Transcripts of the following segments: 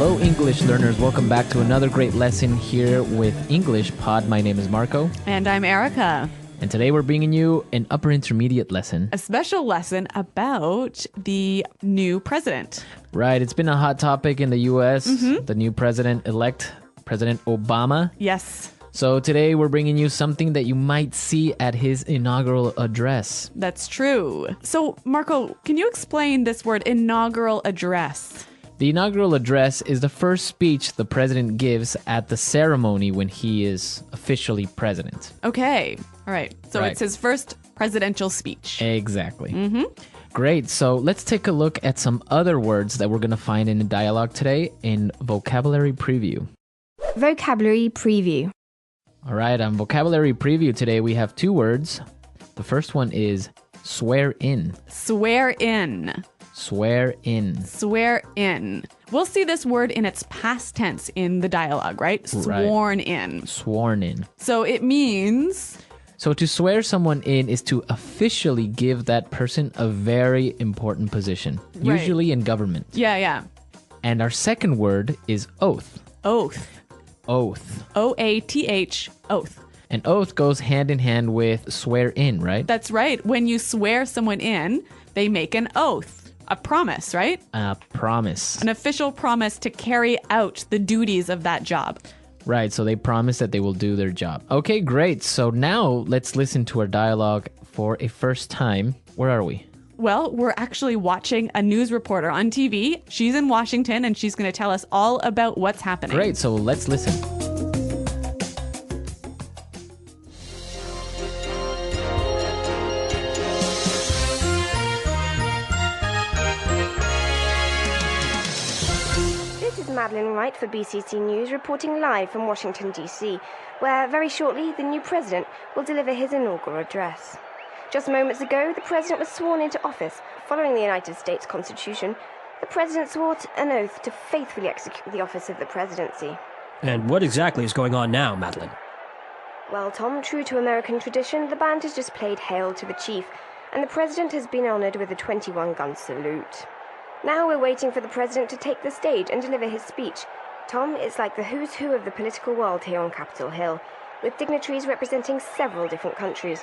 Hello, English learners. Welcome back to another great lesson here with English Pod. My name is Marco. And I'm Erica. And today we're bringing you an upper intermediate lesson. A special lesson about the new president. Right. It's been a hot topic in the U.S. The new president-elect, President Obama. Yes. So today we're bringing you something that you might see at his inaugural address. That's true. So, Marco, can you explain this word, inaugural address? The inaugural address is the first speech the president gives at the ceremony when he is officially president. Okay. All right. So Right. It's his first presidential speech. Exactly. Great. So let's take a look at some other words that we're going to find in the dialogue today in Vocabulary Preview. Vocabulary Preview. All right, on Vocabulary Preview today, we have two words. The first one is swear in. Swear in. Swear in. Swear in. We'll see this word in its past tense in the dialogue, right? Sworn in. Sworn in. So it means... So to swear someone in is to officially give that person a very important position, Right. usually in government. Yeah. And our second word is oath. Oath. Oath. O-A-T-H. Oath. An oath goes hand in hand with swear in, right? That's right. When you swear someone in, they make an oath. A promise, right? A promise. An official promise to carry out the duties of that job. Right, so they promise that they will do their job. Okay, great. So now let's listen to our dialogue for a first time. Where are we? Well, we're actually watching a news reporter on TV. She's in Washington, and she's going to tell us all about what's happening. Great, so let's listen. This is Madeline Wright for BCC News reporting live from Washington, D.C., where very shortly the new president will deliver his inaugural address. Just moments ago, the president was sworn into office. Following the United States Constitution, the president swore an oath to faithfully execute the office of the presidency. And what exactly is going on now, Madeline? Well, Tom, true to American tradition, the band has just played Hail to the Chief, and the president has been honored with a 21-gun salute. Now we're waiting for the president to take the stage and deliver his speech. Tom, it's like the who's who of the political world here on Capitol Hill, with dignitaries representing several different countries.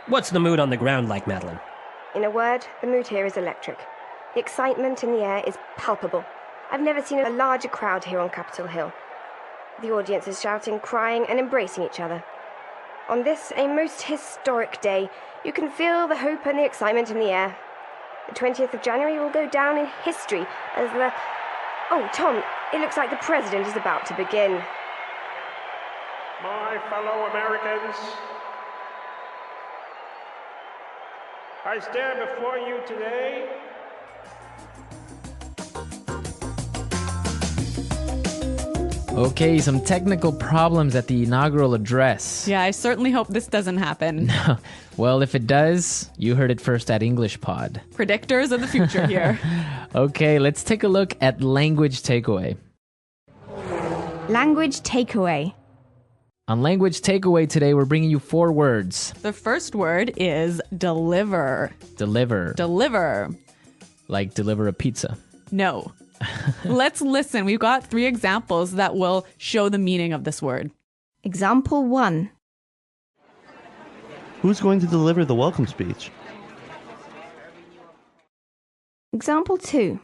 What's the mood on the ground like, Madeline? In a word, the mood here is electric. The excitement in the air is palpable. I've never seen a larger crowd here on Capitol Hill. The audience is shouting, crying, and embracing each other. On this, a most historic day, you can feel the hope and the excitement in the air. The 20th of January will go down in history as the... Oh, Tom, it looks like the president is about to begin. My fellow Americans, I stand before you today Okay, some technical problems at the inaugural address. Yeah, I certainly hope this doesn't happen. Well, if it does, you heard it first at English Pod. Predictors of the future here. Okay, let's take a look at language takeaway. Language takeaway. On language takeaway today, we're bringing you four words. The first word is deliver. Deliver. Deliver. Like deliver a pizza. No. Let's listen. We've got 3 examples that will show the meaning of this word. Example 1. Who's going to deliver the welcome speech? Example 2.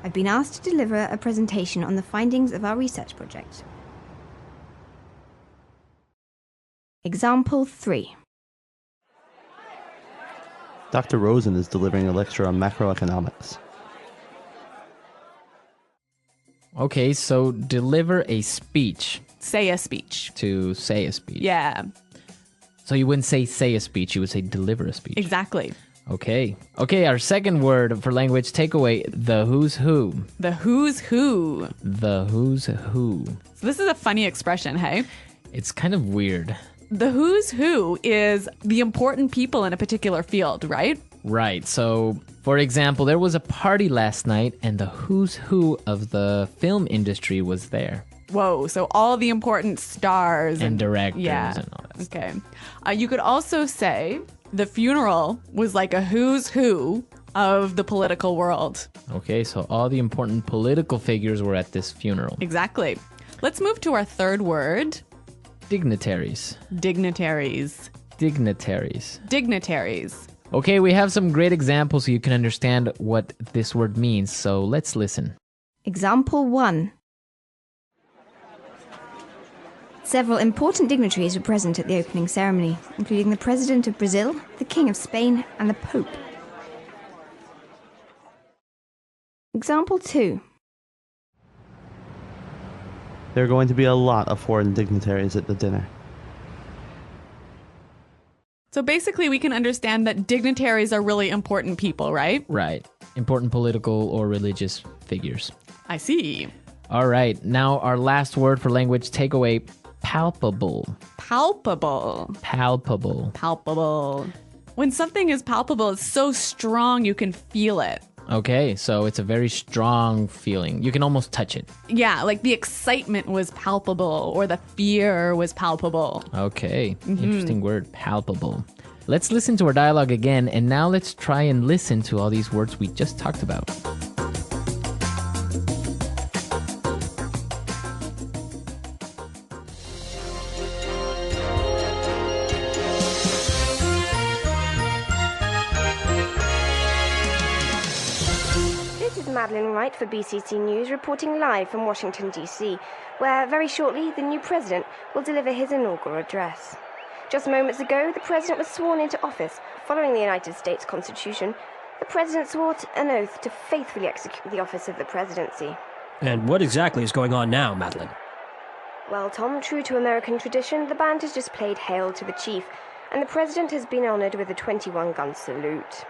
I've been asked to deliver a presentation on the findings of our research project. Example 3. Dr. Rosen is delivering a lecture on macroeconomics. Okay, so deliver a speech. Say a speech. To say a speech. Yeah, So you wouldn't say a speech, you would say deliver a speech. exactly. Okay, our second word for language takeaway, the who's who. The who's who. The who's who. So this is a funny expression, hey? It's kind of weird. The who's who is the important people in a particular field, right? Right, so for example, there was a party last night and the who's who of the film industry was there. Whoa, so all the important stars. And directors yeah. and all that stuff. Okay. You could also say the funeral was like a who's who of the political world. Okay, so all the important political figures were at this funeral. Exactly. Let's move to our third word. Dignitaries. Dignitaries. Dignitaries. Dignitaries. Okay, we have some great examples so you can understand what this word means. So let's listen. Example 1. Several important dignitaries were present at the opening ceremony, including the President of Brazil, the King of Spain, and the Pope. Example 2. There are going to be a lot of foreign dignitaries at the dinner. So basically, we can understand that dignitaries are really important people, right? Right. Important political or religious figures. I see. All right. Now our last word for language takeaway, palpable. Palpable. Palpable. Palpable. When something is palpable, it's so strong you can feel it. Okay, so it's a very strong feeling. You can almost touch it. Yeah, like the excitement was palpable or the fear was palpable. Okay, interesting word, palpable. Let's listen to our dialogue again, and now let's try and listen to all these words we just talked about. Madeline Wright for BCC News, reporting live from Washington, D.C., where very shortly the new president will deliver his inaugural address. Just moments ago, the president was sworn into office. Following the United States Constitution, the president swore an oath to faithfully execute the office of the presidency. And what exactly is going on now, Madeline? Well, Tom, true to American tradition, the band has just played Hail to the Chief, and the president has been honored with a 21-gun salute.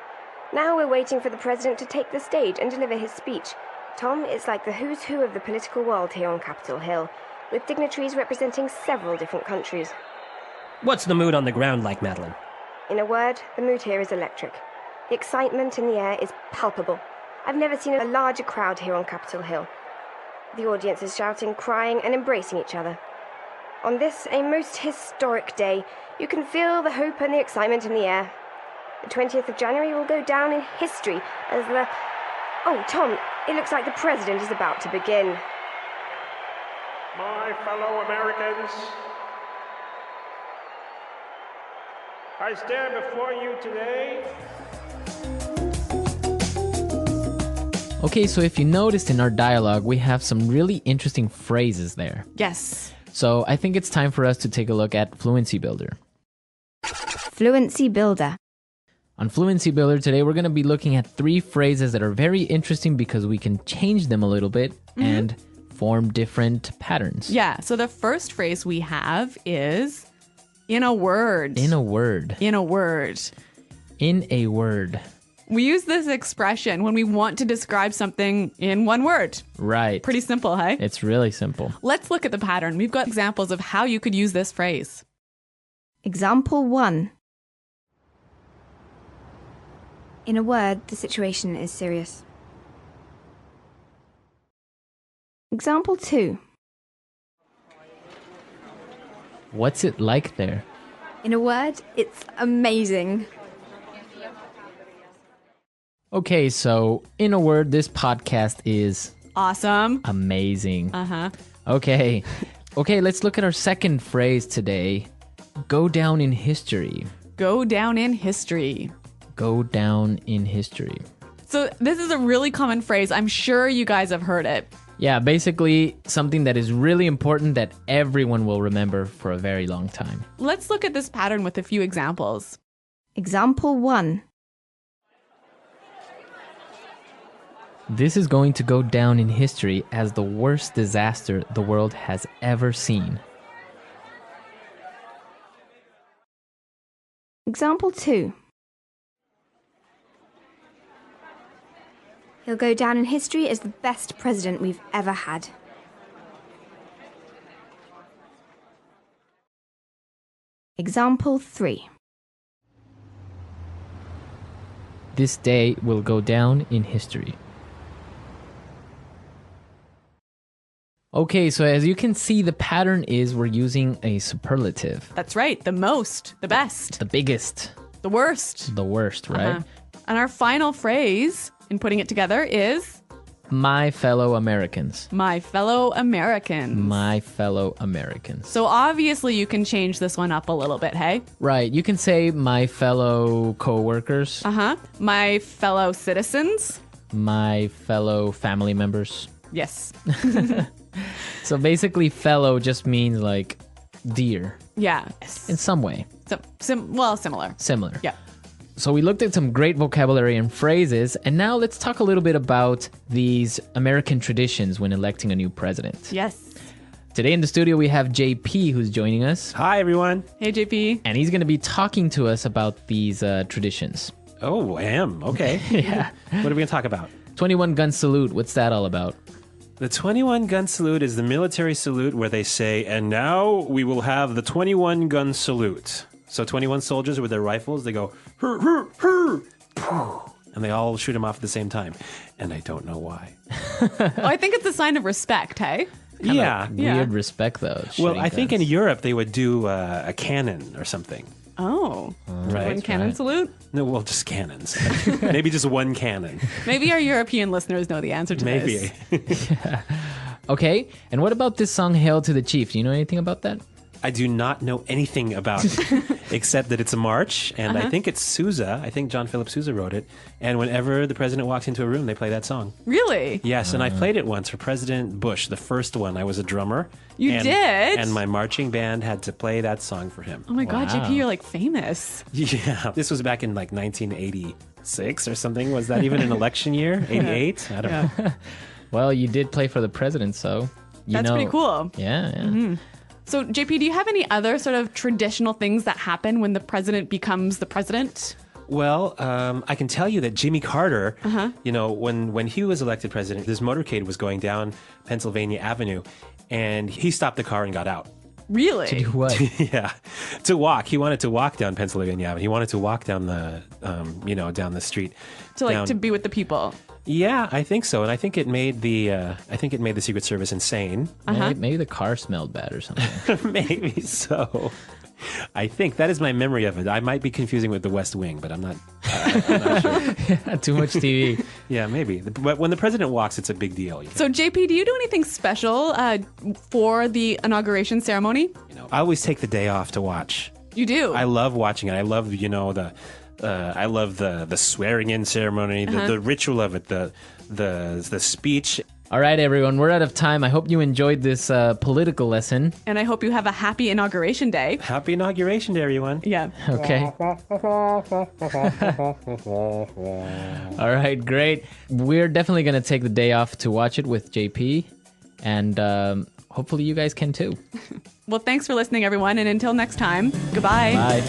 Now we're waiting for the president to take the stage and deliver his speech. Tom, it's like the who's who of the political world here on Capitol Hill, with dignitaries representing several different countries. What's the mood on the ground like, Madeline? In a word, the mood here is electric. The excitement in the air is palpable. I've never seen a larger crowd here on Capitol Hill. The audience is shouting, crying, and embracing each other. On this, a most historic day, you can feel the hope and the excitement in the air. The 20th of January will go down in history as the... Oh, Tom, it looks like the president is about to begin. My fellow Americans, I stand before you today. Okay, so if you noticed in our dialogue, we have some really interesting phrases there. Yes. So I think it's time for us to take a look at Fluency Builder. Fluency Builder. On Fluency Builder today, we're going to be looking at 3 phrases that are very interesting because we can change them a little bit and form different patterns. Yeah, so the first phrase we have is in a word. In a word. In a word. In a word. We use this expression when we want to describe something in one word. Right. Pretty simple, hey? It's really simple. Let's look at the pattern. We've got examples of how you could use this phrase. Example 1. In a word, the situation is serious. Example 2. What's it like there? In a word, it's amazing. Okay, so in a word, this podcast is Awesome. amazing. Uh-huh. Okay. Okay, let's look at our second phrase today. Go down in history. Go down in history. Go down in history. So this is a really common phrase. I'm sure you guys have heard it. Yeah, basically something that is really important that everyone will remember for a very long time. Let's look at this pattern with a few examples. Example 1. This is going to go down in history as the worst disaster the world has ever seen. Example 2. He'll go down in history as the best president we've ever had. Example 3. This day will go down in history. Okay, so as you can see, the pattern is we're using a superlative. That's right. The most, the best, The biggest, the worst. the worst, right? And our final phrase in putting it together is My fellow Americans. my fellow Americans. My fellow Americans. So obviously you can change this one up a little bit, hey? Right. You can say my fellow co-workers, Uh-huh. My fellow citizens. my fellow family members. Yes. So basically fellow just means like dear Yeah. in some way. So, similar. Similar. Yeah. So we looked at some great vocabulary and phrases, and now let's talk a little bit about these American traditions when electing a new president. Yes. Today in the studio we have JP who's joining us, Hi, everyone. Hey, JP. and he's going to be talking to us about these traditions. Oh, I am. Okay. Yeah. What are we going to talk about? 21 gun salute, what's that all about? The 21 gun salute is the military salute where they say, and now we will have the 21 gun salute. So 21 soldiers with their rifles, they go, hur, hur, hur, poof, and they all shoot them off at the same time. And I don't know why. Oh, I think it's a sign of respect, hey? Yeah. Weird respect though. Well, shooting I think in guns. Europe they would do a cannon or something. Oh. Right. One cannon right. salute? No, well, just cannons. Maybe just one cannon. Maybe our European listeners know the answer to Maybe. this. Okay, and what about this song Hail to the Chief? Do you know anything about that? I do not know anything about it, except that it's a march, and I think it's Sousa. I think John Philip Sousa wrote it. And whenever the president walks into a room, they play that song. Really? Yes, and I played it once for President Bush, the first one. I was a drummer. You and, did? And my marching band had to play that song for him. Oh my God, Wow. JP, you're like famous. Yeah, this was back in like 1986 or something. Was that even an election year? 88? I don't know. Well, you did play for the president, so you That's know. pretty cool. Yeah. So, JP, do you have any other sort of traditional things that happen when the president becomes the president? Well, I can tell you that Jimmy Carter, you know, when he was elected president, this motorcade was going down Pennsylvania Avenue, and he stopped the car and got out. Really? What? Yeah, to walk. He wanted to walk down Pennsylvania Avenue. He wanted to walk down the, down the street. To be with the people. Yeah, I think so, and I think it made the Secret Service insane. Maybe the car smelled bad or something. Maybe so. I think that is my memory of it. I might be confusing with The West Wing, but I'm not sure. Too much TV. Yeah, maybe. But when the president walks, it's a big deal. So, JP, do you do anything special for the inauguration ceremony? I always take the day off to watch. You do? I love watching it. I love, I love the swearing in ceremony, the ritual of it, the speech. All right, everyone, we're out of time. I hope you enjoyed this political lesson. And I hope you have a happy inauguration day. Happy inauguration day, everyone. Yeah. Okay. All right, great. We're definitely going to take the day off to watch it with JP, and hopefully you guys can too. Well, thanks for listening, everyone. And until next time, goodbye. Bye.